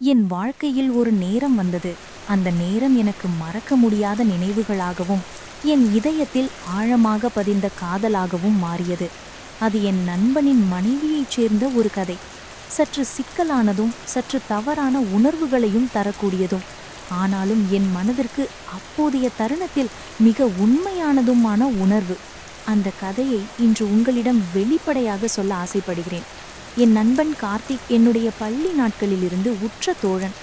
என் வாழ்க்கையில் ஒரு நேரம் வந்தது. அந்த நேரம் எனக்கு மறக்க முடியாத நினைவுகளாகவும் என் இதயத்தில் ஆழமாக பதிந்த காதலாகவும் மாறியது. அது என் நண்பனின் மனைவியைச் சேர்ந்த ஒரு கதை. சற்று சிக்கலானதும் சற்று தவறான உணர்வுகளையும் தரக்கூடியதும், ஆனாலும் என் மனதிற்கு அப்போதைய தருணத்தில் மிக உண்மையானதுமான உணர்வு. அந்த கதையை இன்று உங்களிடம் வெளிப்படையாக சொல்ல ஆசைப்படுகிறேன். என் நண்பன் கார்த்திக் என்னுடைய பள்ளி நாட்களிலிருந்து உற்ற தோழன்.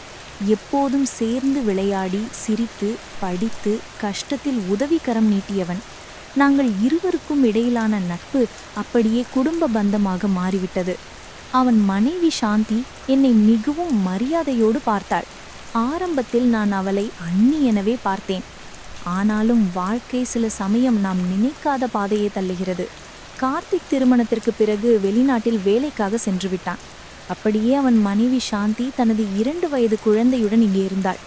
எப்போதும் சேர்ந்து விளையாடி சிரித்து படித்து கஷ்டத்தில் உதவிக்கரம் நீட்டியவன். நாங்கள் இருவருக்கும் இடையிலான நட்பு அப்படியே குடும்ப பந்தமாக மாறிவிட்டது. அவன் மனைவி சாந்தி என்னை மிகவும் மரியாதையோடு பார்த்தாள். ஆரம்பத்தில் நான் அவளை அண்ணி எனவே பார்த்தேன். ஆனாலும் வாழ்க்கை சில சமயம் நாம் நினைக்காத பாதையை தள்ளுகிறது. கார்த்திக் திருமணத்திற்கு பிறகு வெளிநாட்டில் வேலைக்காக சென்று விட்டான். அப்படியே அவன் மனைவி சாந்தி தனது 2 வயது குழந்தையுடன் இங்கே இருந்தாள்.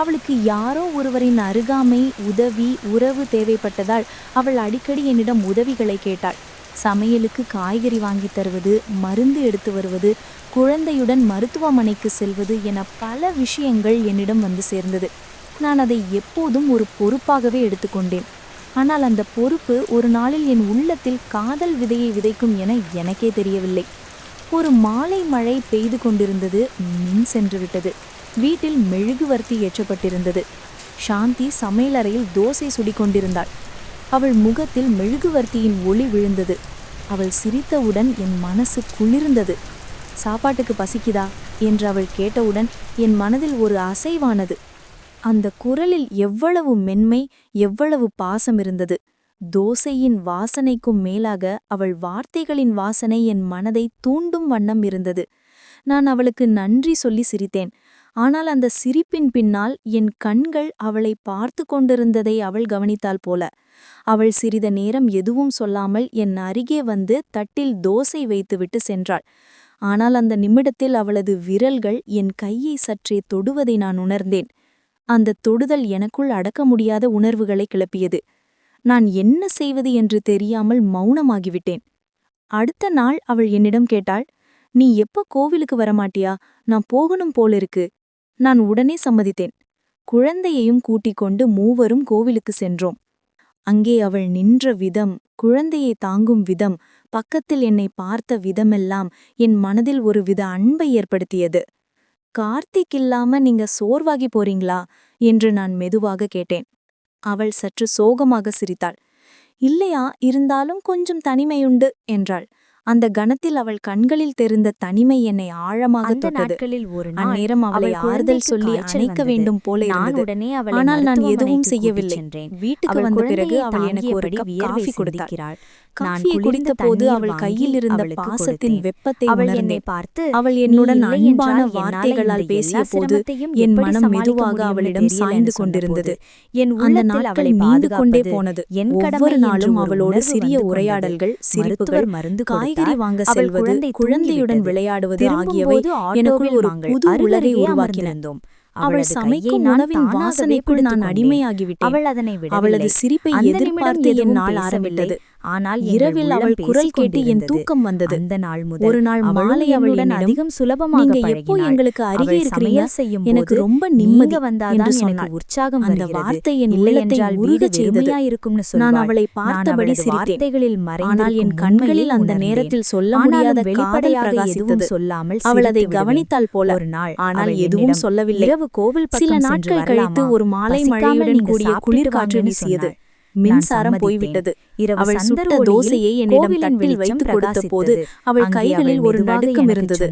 அவளுக்கு யாரோ ஒருவரின் அருகாமை, உதவி, உறவு தேவைப்பட்டதால் அவள் அடிக்கடி என்னிடம் உதவிகளை கேட்டாள். சமையலுக்கு காய்கறி வாங்கி தருவது, மருந்து எடுத்து வருவது, குழந்தையுடன் மருத்துவமனைக்கு செல்வது என பல விஷயங்கள் என்னிடம் வந்து சேர்ந்தது. நான் அதை எப்போதும் ஒரு பொறுப்பாகவே எடுத்துக்கொண்டேன். ஆனால் அந்த பொறுப்பு ஒரு நாளில் என் உள்ளத்தில் காதல் விதையை விதைக்கும் என எனக்கே தெரியவில்லை. ஒரு மாலை மழை பெய்து கொண்டிருந்தது. மின் சென்று விட்டது. வீட்டில் மெழுகுவர்த்தி ஏற்றப்பட்டிருந்தது. சாந்தி சமையலறையில் தோசை சுடிக்கொண்டிருந்தாள். அவள் முகத்தில் மெழுகுவர்த்தியின் ஒளி விழுந்தது. அவள் சிரித்தவுடன் என் மனசு குளிர்ந்தது. சாப்பாட்டுக்கு பசிக்குதா என்று அவள் கேட்டவுடன் என் மனதில் ஒரு அசைவானது. அந்த குரலில் எவ்வளவு மென்மை, எவ்வளவு பாசம் இருந்தது! தோசையின் வாசனைக்கும் மேலாக அவள் வார்த்தைகளின் வாசனை என் மனதை தூண்டும் வண்ணம் இருந்தது. நான் அவளுக்கு நன்றி சொல்லி சிரித்தேன். ஆனால் அந்த சிரிப்பின் பின்னால் என் கண்கள் அவளை பார்த்து கொண்டிருந்ததை அவள் கவனித்தாள் போல. அவள் சிறிது நேரம் எதுவும் சொல்லாமல் என் அருகே வந்து தட்டில் தோசை வைத்துவிட்டு சென்றாள். ஆனால் அந்த நிமிடத்தில் அவளது விரல்கள் என் கையை சற்றே தொடுவதை நான் உணர்ந்தேன். அந்த தொடுதல் எனக்குள் அடக்க முடியாத உணர்வுகளை கிளப்பியது. நான் என்ன செய்வது என்று தெரியாமல் மௌனமாகிவிட்டேன். அடுத்த நாள் அவள் என்னிடம் கேட்டாள், "நீ எப்ப கோவிலுக்கு வரமாட்டியா? நான் போகணும் போலிருக்கு." நான் உடனே சம்மதித்தேன். குழந்தையையும் கூட்டிக் கொண்டு மூவரும் கோவிலுக்கு சென்றோம். அங்கே அவள் நின்ற விதம், குழந்தையை தாங்கும் விதம், பக்கத்தில் என்னை பார்த்த விதமெல்லாம் என் மனதில் ஒரு வித அன்பை ஏற்படுத்தியது. "கார்த்திக் இல்லாம நீங்க சோர்வாகி போறீங்களா?" என்று நான் மெதுவாக கேட்டேன். அவள் சற்று சோகமாக சிரித்தாள். "இல்லையா, இருந்தாலும் கொஞ்சம் தனிமையுண்டு" என்றாள். அந்த கணத்தில் அவள் கண்களில் தெரிந்த தனிமை என்னை ஆழமாக தொட்டது. அந்நேரம் அவளை ஆறுதல் சொல்லி அணைக்க வேண்டும் போல இருந்தது. ஆனால் நான் எதுவும் செய்யவில்லை. வீட்டுக்கு வந்த பிறகு அவள் எனக்கு ஒரு கப் காஃபி கொடுத்தாள். காஃபியை குடித்த போது அவள் கையில் இருந்த பாசத்தின் வெப்பத்தை உணர்ந்தேன். அவள் என்னுடன் அன்பான வார்த்தைகளால் பேசிய போது என் மனம் மெதுவாக அவளிடம் சாய்ந்து கொண்டிருந்தது. அந்த நாட்கள் நீண்டு கொண்டே போனது. ஒவ்வொரு நாளும் அவளோடு சிறிய உரையாடல்கள், சிரிப்புகள், காய்கறி வாங்க செல்வது, குழந்தையுடன் விளையாடுவது ஆகியவை எனக்குள் ஒரு புது உலகை உருவாக்கின. அவள் சமைக்கும் உணவின் வாசனைக்குள் நான் அடிமையாகிவிட்டேன். அவளது சிரிப்பை எதிர்பார்த்து என் நாள் ஆரம்பித்தது. ஆனால் இரவில் அவள் குரல் கேட்டு என் தூக்கம் வந்தது. ஒரு நாள் மாலை அவளுடன் அதிகம் சுலபமாக "நீங்க எப்போ எங்களுக்கு அருகே இருக்கிறீங்க, எனக்கு ரொம்ப நிம்மதி" என்று சொன்னாள். அந்த வார்த்தை என் உள்ளத்தை உருகச் செய்தது. நான் அவளை பார்த்தபடி சிரித்தேன். ஆனால் என் கண்களில் அந்த நேரத்தில் சொல்ல முடியாத காதல் பிரகாசித்தது. அவள் அதை கவனித்தாள் போல. ஆனால் எதுவும் சொல்லவில்லை. சில நாட்கள் கழித்து ஒரு மாலை மழையுடன் கூடிய குளிர்காற்று வீசியது. மின்சாரம் போய்விட்டது. அவள் சுட்ட தோசையை என்னிடம் தட்டில் வைத்து கொடுத்த போது அவள் கைகளில் ஒரு நடுக்கம் இருந்தது.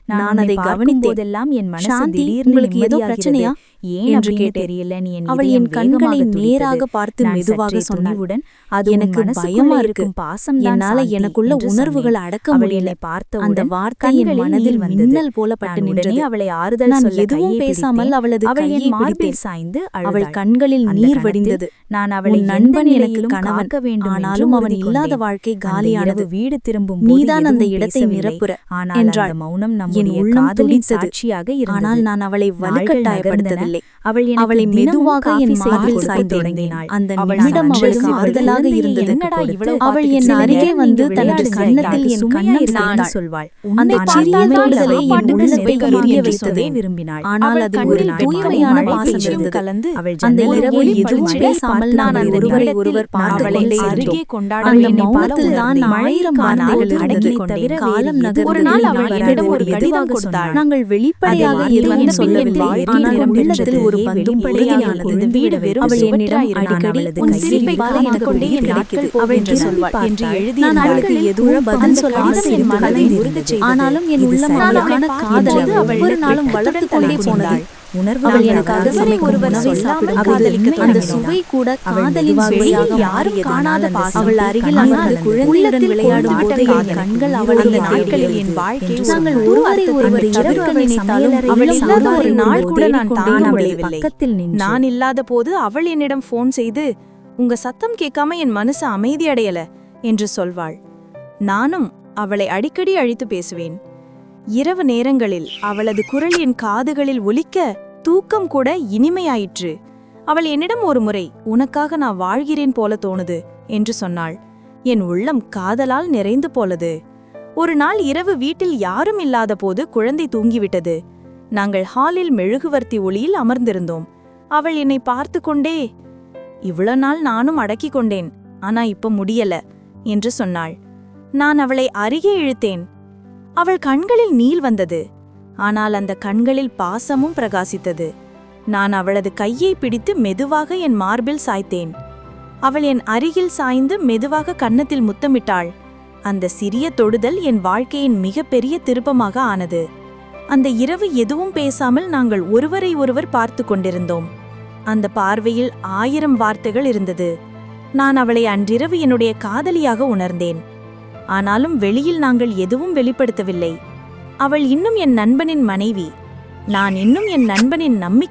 நான் அதை கவனித்தேன். "சாந்தி, உங்களுக்கு ஏதோ பிரச்சனையா?" என்று கேட்டேன். அவள் என் கண்களை நேராக பார்த்து மெதுவாக சொன்னாள், "எனக்கு பயமா இருக்கு. என்னால எனக்குள்ள உணர்வுகள் அடக்க முடியல." அந்த வார்த்தை என் மனதில் மின்னல் போல பட்டு நின்றது. நான் எதுவும் பேசாமல் அவளது கையை பிடித்தேன். அவள் கண்களில் நீர் வடிந்தது. "உன் நண்பன் எனக்கு கணவன், ஆனாலும் அவன் இல்லாத வாழ்க்கை காலியானது. வீடு திரும்பும் நீதான் அந்த இடத்தை நிரப்புற என்றாள். மௌனம் என் உள்ளம் துடித்தது. ஆனால் நான் அவளை வலுக்கட்டாயப்படுத்தவில்லை. அவளை மெதுவாக என் மார்பில் சாய்ந்தேன். அந்த நிமிடம் அவளுக்கு ஆறுதலாக இருந்தது. அவள் என் அருகே வந்து தனது கன்னத்தில் என் கண்ணம் சாய்ந்தாள். அந்த சிறிய தொடுதலை என் உள்ளத்தை எரிய வைத்ததே விரும்பினாள். ஆனால் அது ஒரு தூய்மையான பாசம் இருந்தது. அந்த இரவில் எதுவும் பேசாமல் நான் ஒருவரை ஒருவர் பார்த்து அருகே கொண்டாட அந்த மௌனத்தில் தான் 1000 வார்த்தைகள் இருந்தது. காலம் நகர்ந்து ஒரு கடிதம் கொடுத்தாள். நாங்கள் வெளிப்படையாக எதுவும் சொல்லவில்லை. ஆனால் உள்ளத்தில் ஒரு பந்தும் உறுதியானது. இந்த வீடு வெறும் அவள் என்னிடம் அடிக்கடி உன் சிரிப்பை எனக்கு உயிர் கிடைக்கிறது என்று சொல்வாள் என்று எழுதி நான் அவளுக்கு எதுவும் பதில் சொல்லாத என் மனதை உறுதி செய்தது. ஆனாலும் என் உள்ளம் அவளுக்கான காதலை ஒவ்வொரு நாளும் வளர்த்துக் கொண்டே போனது. அவள் எனக்காக ஒருவர் அந்த சுவை கூட காதலின் சுவையாக யாரும் காணாத பாசம். அவள் அருகில் அமர்ந்து குழந்தையுடன் விளையாடும் போது என் கண்கள் அவள் அந்த நாட்களில் என் வாழ்க்கை நாங்கள் ஒருவரை ஒருவர் தவிர்க்க நினைத்தாலும் அவள் இல்லாத ஒரு நாள் கூட நான் தாங்க முடியவில்லை. நான் இல்லாத போது அவள் என்னிடம் போன் செய்து உங்க சத்தம் கேட்காம என் மனசு அமைதி அடையல என்று சொல்வாள். நானும் அவளை அடிக்கடி அழைத்து பேசுவேன். இரவு நேரங்களில் அவளது குரல் என் காதுகளில் ஒலிக்க தூக்கம் கூட இனிமையாயிற்று. அவள் என்னிடம் ஒரு முறை உனக்காக நான் வாழ்கிறேன் போல தோணுது என்று சொன்னாள். என் உள்ளம் காதலால் நிறைந்து போலது. ஒரு நாள் இரவு வீட்டில் யாரும் இல்லாத போது குழந்தை தூங்கிவிட்டது. நாங்கள் ஹாலில் மெழுகுவர்த்தி ஒளியில் அமர்ந்திருந்தோம். அவள் என்னை பார்த்து கொண்டே இவ்வளவு நாள் நானும் அடக்கிக் கொண்டேன், ஆனா இப்ப முடியல என்று சொன்னாள். நான் அவளை அருகே இழுத்தேன். அவள் கண்களில் நீல் வந்தது. ஆனால் அந்த கண்களில் பாசமும் பிரகாசித்தது. நான் அவளது கையை பிடித்து மெதுவாக என் மார்பில் சாய்த்தேன். அவள் என் அருகில் சாய்ந்து மெதுவாக கன்னத்தில் முத்தமிட்டாள். அந்த சிறிய தொடுதல் என் வாழ்க்கையின் மிகப்பெரிய திருப்பமாக ஆனது. அந்த இரவு எதுவும் பேசாமல் நாங்கள் ஒருவரை ஒருவர் பார்த்து கொண்டிருந்தோம். அந்த பார்வையில் 1000 வார்த்தைகள் இருந்தது. நான் அவளை அன்றிரவு என்னுடைய காதலியாக உணர்ந்தேன். ஆனாலும் வெளியில் நாங்கள் எதுவும் வெளிப்படுத்தவில்லை. அவள் இன்னும் என் நண்பனின் மனைவி, நான் இன்னும் என் நண்பனின் நம்பிக்கை